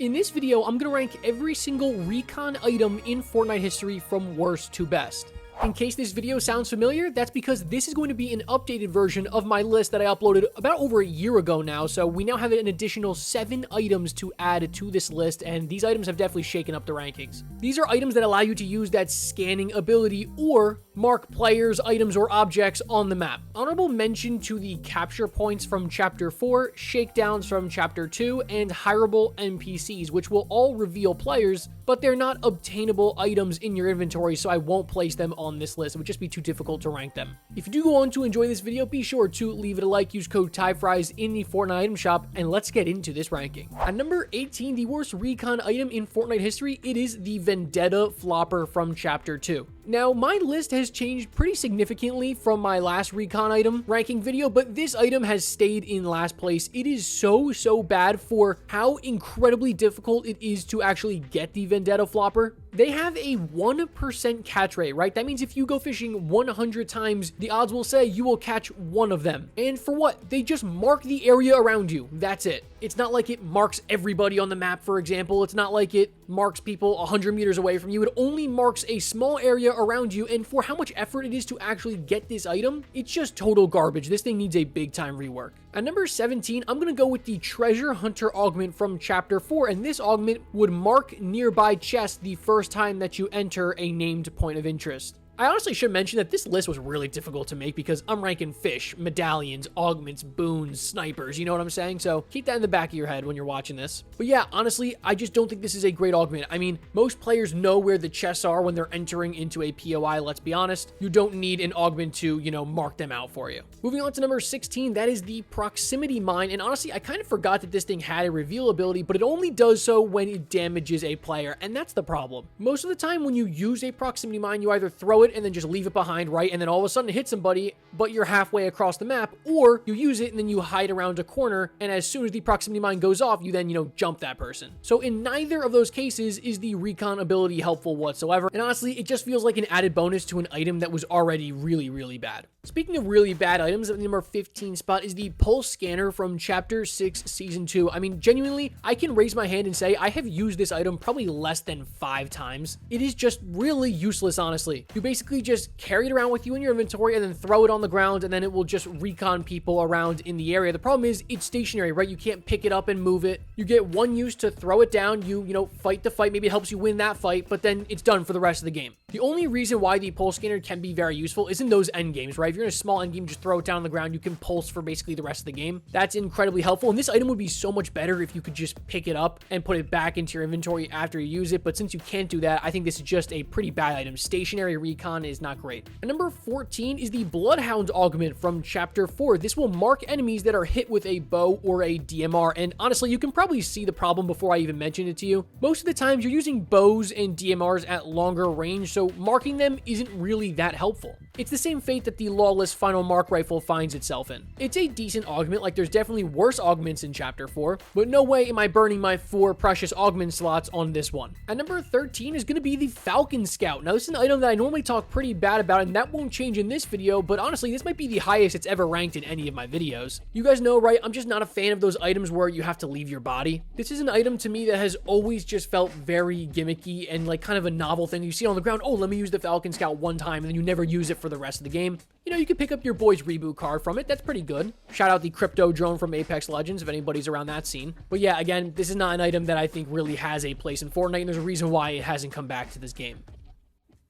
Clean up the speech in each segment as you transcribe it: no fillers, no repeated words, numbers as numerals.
In this video, I'm going to rank every single recon item in Fortnite history from worst to best. In case this video sounds familiar, that's because this is going to be an updated version of my list that I uploaded about over a year ago now, so we now have an additional 7 items to add to this list, and these items have definitely shaken up the rankings. These are items that allow you to use that scanning ability or mark players, items, or objects on the map. Honorable mention to the capture points from Chapter 4, shakedowns from Chapter 2, and hireable NPCs, which will all reveal players, but they're not obtainable items in your inventory, so I won't place them on this list. It would just be too difficult to rank them. If you do go on to enjoy this video, be sure to leave it a like, use code TYFRYZ in the Fortnite item shop, and let's get into this ranking. At number 18, the worst recon item in Fortnite history, it is the Vendetta Flopper from Chapter 2. Now, my list has changed pretty significantly from my last recon item ranking video, but this item has stayed in last place. It is so bad for how incredibly difficult it is to actually get the Vendetta Flopper. They have a 1% catch rate, right? That means if you go fishing 100 times, the odds will say you will catch 1 of them. And for what? They just mark the area around you. That's it. It's not like it marks everybody on the map, for example. It's not like it marks people 100 meters away from you. It only marks a small area around you, and for how much effort it is to actually get this item, it's just total garbage. This thing needs a big time rework. At number 17, I'm going to go with the Treasure Hunter augment from Chapter 4, and this augment would mark nearby chests the first time that you enter a named point of interest. I honestly should mention that this list was really difficult to make because I'm ranking fish, medallions, augments, boons, snipers, you know what I'm saying? So keep that in the back of your head when you're watching this. But yeah, honestly, I just don't think this is a great augment. I mean, most players know where the chests are when they're entering into a POI, let's be honest. You don't need an augment to, mark them out for you. Moving on to number 16, that is the Proximity Mine. And honestly, I kind of forgot that this thing had a reveal ability, but it only does so when it damages a player, and that's the problem. Most of the time when you use a Proximity Mine, you either throw it and then just leave it behind, right? And then all of a sudden it hits somebody, but you're halfway across the map, or you use it and then you hide around a corner, and as soon as the proximity mine goes off, you then, jump that person. So in neither of those cases is the recon ability helpful whatsoever, and honestly, it just feels like an added bonus to an item that was already really bad. Speaking of really bad items, the number 15 spot is the Pulse Scanner from Chapter 6, Season 2. I mean, genuinely, I can raise my hand and say I have used this item probably less than 5 times. It is just really useless, honestly. You basically just carry it around with you in your inventory and then throw it on the ground, and then it will just recon people around in the area. The problem is it's stationary, right? You can't pick it up and move it. You get one use to throw it down. You fight the fight. Maybe it helps you win that fight, but then it's done for the rest of the game. The only reason why the Pulse Scanner can be very useful is in those end games, right? If you're in a small end game, just throw it down on the ground. You can pulse for basically the rest of the game. That's incredibly helpful, and this item would be so much better if you could just pick it up and put it back into your inventory after you use it, but since you can't do that, I think this is just a pretty bad item. Stationary recon is not great. And number 14 is the Bloodhound augment from Chapter 4. This will mark enemies that are hit with a bow or a DMR, and honestly, you can probably see the problem before I even mention it to you. Most of the times, you're using bows and DMRs at longer range, so marking them isn't really that helpful. It's the same fate that the Lawless Final Mark Rifle finds itself in. It's a decent augment, like there's definitely worse augments in Chapter 4, but no way am I burning my 4 precious augment slots on this one. At number 13 is going to be the Falcon Scout. Now, this is an item that I normally talk pretty bad about, and that won't change in this video, but honestly, this might be the highest it's ever ranked in any of my videos. You guys know, right? I'm just not a fan of those items where you have to leave your body. This is an item to me that has always just felt very gimmicky and like kind of a novel thing. You see it on the ground, oh, let me use the Falcon Scout one time, and then you never use it for the rest of the game. You can pick up your boy's reboot card from it. That's pretty good. Shout out the Crypto Drone from Apex Legends if anybody's around that scene. But yeah, again, this is not an item that I think really has a place in Fortnite, and there's a reason why it hasn't come back to this game.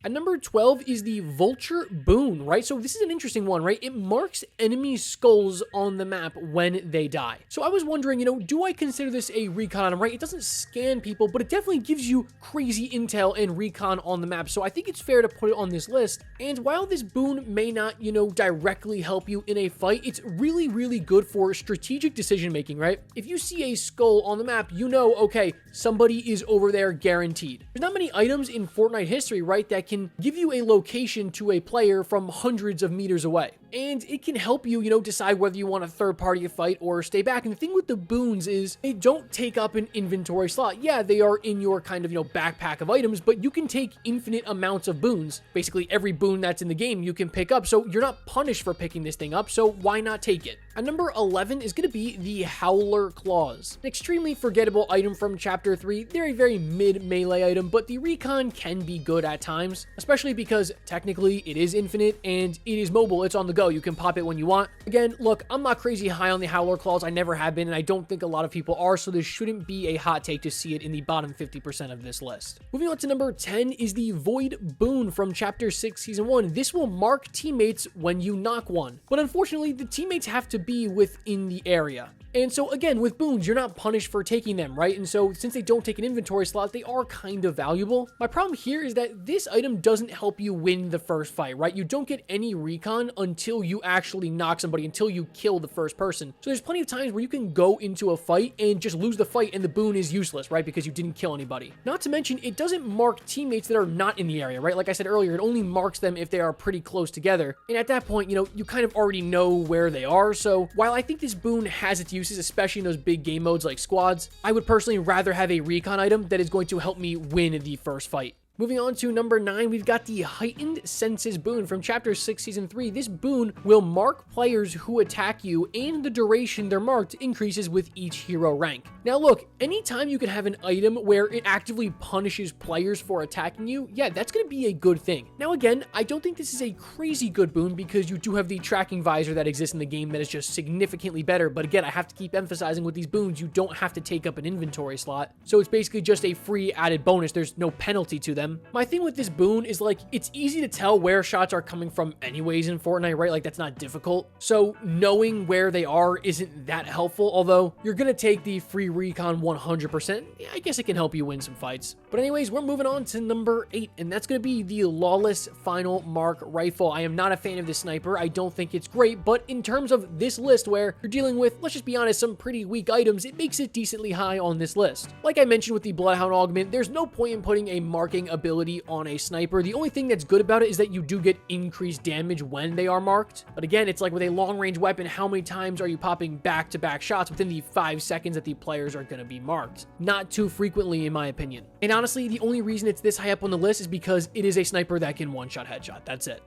At number 12 is the Vulture Boon, right? So this is an interesting one, right? It marks enemy skulls on the map when they die. So I was wondering, do I consider this a recon item, right? It doesn't scan people, but it definitely gives you crazy intel and recon on the map. So I think it's fair to put it on this list. And while this boon may not, directly help you in a fight, it's really good for strategic decision making, right? If you see a skull on the map, okay, somebody is over there guaranteed. There's not many items in Fortnite history, right, that can give you a location to a player from hundreds of meters away. and it can help you, decide whether you want a third party to fight or stay back. And the thing with the boons is they don't take up an inventory slot. Yeah, they are in your kind of, backpack of items, but you can take infinite amounts of boons. Basically, every boon that's in the game you can pick up, so you're not punished for picking this thing up, so why not take it? At number 11 is going to be the Howler Claws. An extremely forgettable item from Chapter 3. They're a very mid-melee item, but the recon can be good at times, especially because technically it is infinite and it is mobile. It's on the go. You can pop it when you want. Again, look, I'm not crazy high on the Howler Claws. I never have been, and I don't think a lot of people are, so this shouldn't be a hot take to see it in the bottom 50% of this list. Moving on to number 10 is the Void Boon from Chapter 6, Season 1. This will mark teammates when you knock one, but unfortunately, the teammates have to be within the area. And so again, with boons, you're not punished for taking them, right? And so since they don't take an inventory slot, they are kind of valuable. My problem here is that this item doesn't help you win the first fight, right? You don't get any recon until you actually knock somebody, until you kill the first person. So there's plenty of times where you can go into a fight and just lose the fight and the boon is useless, right? Because you didn't kill anybody. Not to mention, it doesn't mark teammates that are not in the area, right? Like I said earlier, it only marks them if they are pretty close together. And at that point, you kind of already know where they are. So while I think this boon has its uses, especially in those big game modes like squads, I would personally rather have a recon item that is going to help me win the first fight. Moving on to number 9, we've got the Heightened Senses boon from Chapter 6, Season 3. This boon will mark players who attack you, and the duration they're marked increases with each hero rank. Now look, anytime you can have an item where it actively punishes players for attacking you, yeah, that's going to be a good thing. Now again, I don't think this is a crazy good boon because you do have the tracking visor that exists in the game that is just significantly better, but again, I have to keep emphasizing with these boons, you don't have to take up an inventory slot, so it's basically just a free added bonus. There's no penalty to them. My thing with this boon is like, it's easy to tell where shots are coming from anyways in Fortnite, right? Like that's not difficult. So knowing where they are isn't that helpful, although you're going to take the free recon 100%. Yeah, I guess it can help you win some fights. But anyways, we're moving on to number 8, and that's going to be the Lawless Final Mark Rifle. I am not a fan of this sniper. I don't think it's great, but in terms of this list where you're dealing with, let's just be honest, some pretty weak items, it makes it decently high on this list. Like I mentioned with the Bloodhound Augment, there's no point in putting a marking ability on a sniper. The only thing that's good about it is that you do get increased damage when they are marked. But again, it's like with a long-range weapon, how many times are you popping back-to-back shots within the 5 seconds that the players are going to be marked? Not too frequently, in my opinion. And honestly, the only reason it's this high up on the list is because it is a sniper that can one-shot headshot. That's it.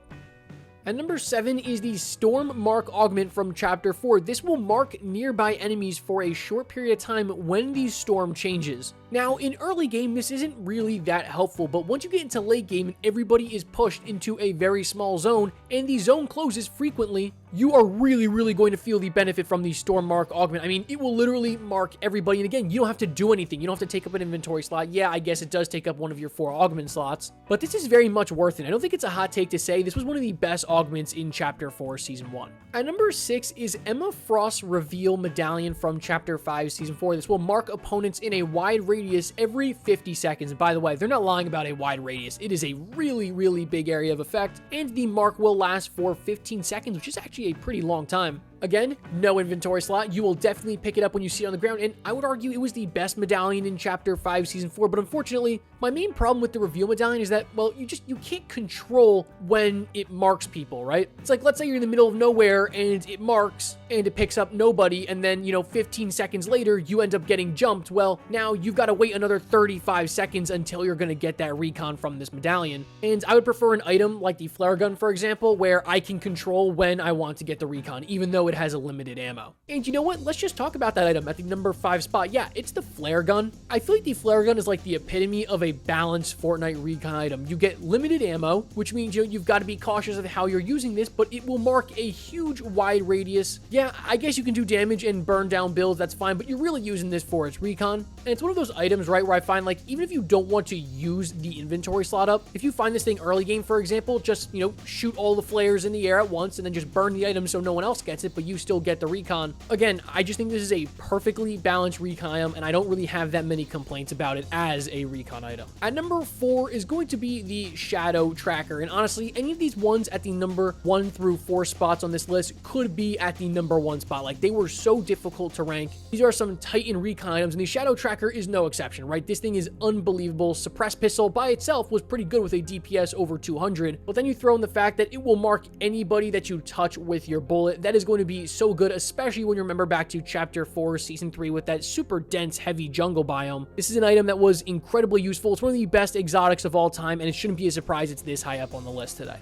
At number 7 is the Storm Mark Augment from Chapter 4. This will mark nearby enemies for a short period of time when the storm changes. Now, in early game, this isn't really that helpful, but once you get into late game and everybody is pushed into a very small zone, and the zone closes frequently, you are really going to feel the benefit from the Storm Mark Augment. I mean, it will literally mark everybody, and again, you don't have to do anything. You don't have to take up an inventory slot. Yeah, I guess it does take up one of your 4 augment slots, but this is very much worth it. I don't think it's a hot take to say this was one of the best augments in Chapter 4, Season 1. At number 6 is Emma Frost's Reveal Medallion from Chapter 5, Season 4. This will mark opponents in a wide radius every 50 seconds. And by the way, they're not lying about a wide radius. It is a really big area of effect, and the mark will last for 15 seconds, which is actually a pretty long time. Again, no inventory slot. You will definitely pick it up when you see it on the ground, and I would argue it was the best medallion in Chapter 5, Season 4, but unfortunately, my main problem with the Reveal Medallion is that, well, you can't control when it marks people, right? It's like, let's say you're in the middle of nowhere, and it marks, and it picks up nobody, and then, 15 seconds later, you end up getting jumped. Well, now you've got to wait another 35 seconds until you're going to get that recon from this medallion, and I would prefer an item like the flare gun, for example, where I can control when I want to get the recon, even though it has a limited ammo. And you know what? Let's just talk about that item at the number 5 spot. Yeah, it's the flare gun. I feel like the flare gun is like the epitome of a balanced Fortnite recon item. You get limited ammo, which means you've got to be cautious of how you're using this, but it will mark a huge wide radius. Yeah, I guess you can do damage and burn down builds, that's fine, but you're really using this for its recon. And it's one of those items, right, where I find like, even if you don't want to use the inventory slot up, if you find this thing early game, for example, just, shoot all the flares in the air at once and then just burn the item so no one else gets it, but you still get the recon. Again, I just think this is a perfectly balanced recon item, and I don't really have that many complaints about it as a recon item. At number 4 is going to be the Shadow Tracker, and honestly, any of these ones at the number 1 through 4 spots on this list could be at the number 1 spot. Like, they were so difficult to rank. These are some Titan recon items, and the Shadow Tracker Tracker is no exception, right? This thing is unbelievable. Suppressed Pistol by itself was pretty good with a DPS over 200, but then you throw in the fact that it will mark anybody that you touch with your bullet. That is going to be so good, especially when you remember back to Chapter 4, Season 3 with that super dense, heavy jungle biome. This is an item that was incredibly useful. It's one of the best exotics of all time, and it shouldn't be a surprise it's this high up on the list today.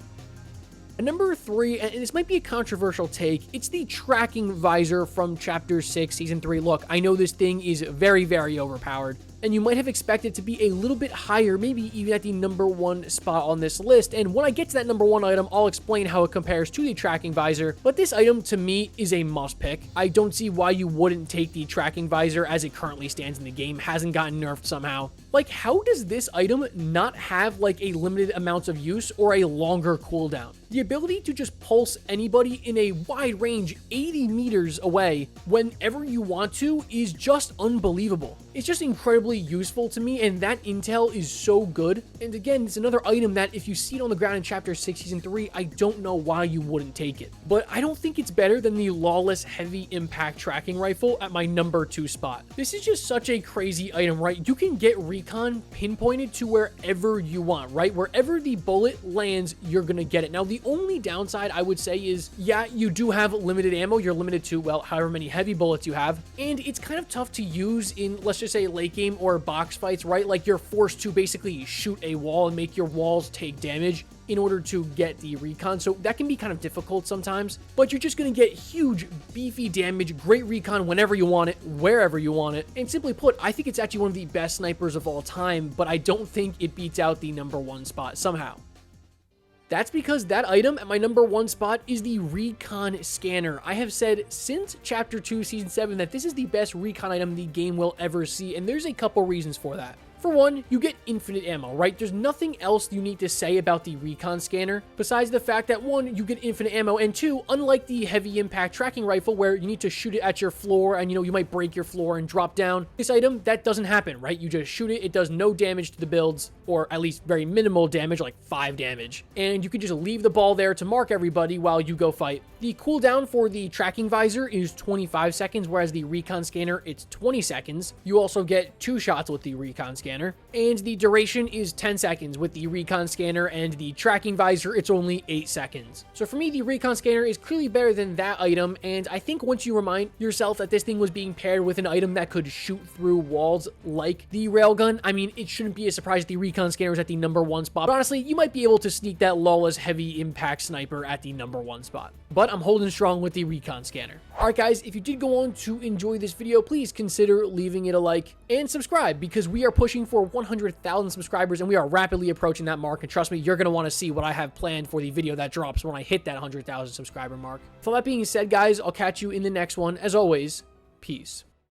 And number 3, and this might be a controversial take, it's the tracking visor from Chapter 6, Season 3. Look, I know this thing is very, very overpowered, and you might have expected to be a little bit higher, maybe even at the number 1 spot on this list. And when I get to that number 1 item, I'll explain how it compares to the tracking visor. But this item, to me, is a must pick. I don't see why you wouldn't take the tracking visor as it currently stands in the game. Hasn't gotten nerfed somehow. Like, how does this item not have, like, a limited amount of use or a longer cooldown? The ability to just pulse anybody in a wide range 80 meters away whenever you want to is just unbelievable. It's just incredibly useful to me, and that intel is so good. And again, it's another item that if you see it on the ground in Chapter 6, Season 3, I don't know why you wouldn't take it. But I don't think it's better than the Lawless Heavy Impact Tracking Rifle at my number 2 spot. This is just such a crazy item, right? You can get recon pinpointed to wherever you want, right? Wherever the bullet lands, you're gonna get it. Now, the only downside I would say is, yeah, you do have limited ammo. You're limited to, well, however many heavy bullets you have. And it's kind of tough to use in, let's just say, late game or box fights, right? Like, you're forced to basically shoot a wall and make your walls take damage in order to get the recon. So that can be kind of difficult sometimes, but you're just going to get huge, beefy damage, great recon whenever you want it, wherever you want it. And simply put, I think it's actually one of the best snipers of all time, but I don't think it beats out the number 1 spot somehow. That's because that item at my number 1 spot is the Recon Scanner. I have said since Chapter 2, Season 7 that this is the best recon item the game will ever see, and there's a couple reasons for that. For one, you get infinite ammo, right? There's nothing else you need to say about the Recon Scanner besides the fact that 1, you get infinite ammo, and 2, unlike the heavy impact tracking rifle where you need to shoot it at your floor and, you might break your floor and drop down, this item, that doesn't happen, right? You just shoot it, it does no damage to the builds, or at least very minimal damage, like 5 damage. And you can just leave the ball there to mark everybody while you go fight. The cooldown for the tracking visor is 25 seconds, whereas the Recon Scanner, it's 20 seconds. You also get 2 shots with the Recon Scanner. And the duration is 10 seconds with the Recon Scanner, and the tracking visor, it's only 8 seconds. So for me, the Recon Scanner is clearly better than that item, and I think once you remind yourself that this thing was being paired with an item that could shoot through walls like the Railgun, I mean, it shouldn't be a surprise the Recon Scanner is at the number 1 spot. But honestly, you might be able to sneak that Lawless Heavy Impact Sniper at the number 1 spot. But I'm holding strong with the Recon Scanner. Alright guys, if you did go on to enjoy this video, please consider leaving it a like and subscribe, because we are pushing for 100,000 subscribers and we are rapidly approaching that mark, and trust me, you're going to want to see what I have planned for the video that drops when I hit that 100,000 subscriber mark. For that being said, guys, I'll catch you in the next one. As always, peace.